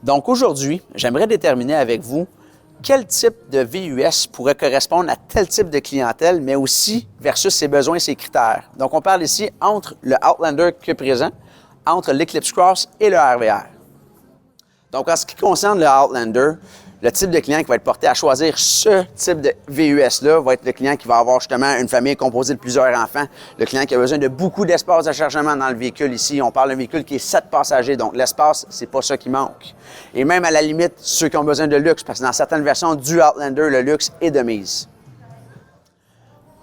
Donc aujourd'hui, j'aimerais déterminer avec vous quel type de VUS pourrait correspondre à tel type de clientèle, mais aussi versus ses besoins et ses critères. Donc on parle ici entre le Outlander qui est présent, entre l'Eclipse Cross et le RVR. Donc en ce qui concerne le Outlander, le type de client qui va être porté à choisir ce type de VUS-là va être le client qui va avoir justement une famille composée de plusieurs enfants, le client qui a besoin de beaucoup d'espace de chargement dans le véhicule. Ici, on parle d'un véhicule qui est 7 passagers, donc l'espace, c'est pas ça qui manque. Et même à la limite, ceux qui ont besoin de luxe, parce que dans certaines versions du Outlander, le luxe est de mise.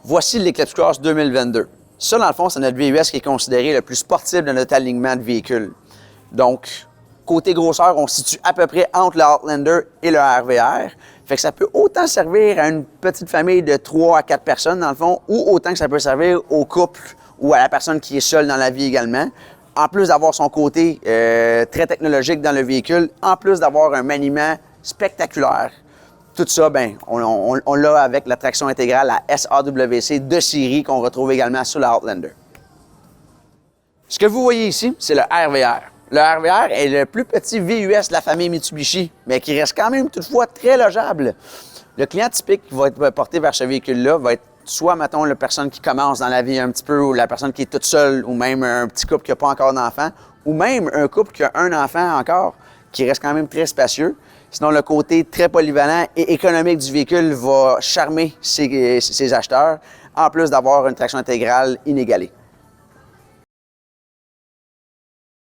Voici l'Eclipse Cross 2022. Ça, dans le fond, c'est notre VUS qui est considéré le plus sportif de notre alignement de véhicules. Donc, côté grosseur, on se situe à peu près entre le Outlander et le RVR. Fait que ça peut autant servir à une petite famille de 3 à 4 personnes, dans le fond, ou autant que ça peut servir au couple ou à la personne qui est seule dans la vie également. En plus d'avoir son côté très technologique dans le véhicule, en plus d'avoir un maniement spectaculaire. Tout ça, bien, on l'a avec la traction intégrale, la SAWC de série qu'on retrouve également sur le Outlander. Ce que vous voyez ici, c'est le RVR. Le RVR est le plus petit VUS de la famille Mitsubishi, mais qui reste quand même toutefois très logeable. Le client typique qui va être porté vers ce véhicule-là va être soit, mettons, la personne qui commence dans la vie un petit peu, ou la personne qui est toute seule, ou même un petit couple qui n'a pas encore d'enfant, ou même un couple qui a un enfant encore, qui reste quand même très spacieux. Sinon, le côté très polyvalent et économique du véhicule va charmer ses acheteurs, en plus d'avoir une traction intégrale inégalée.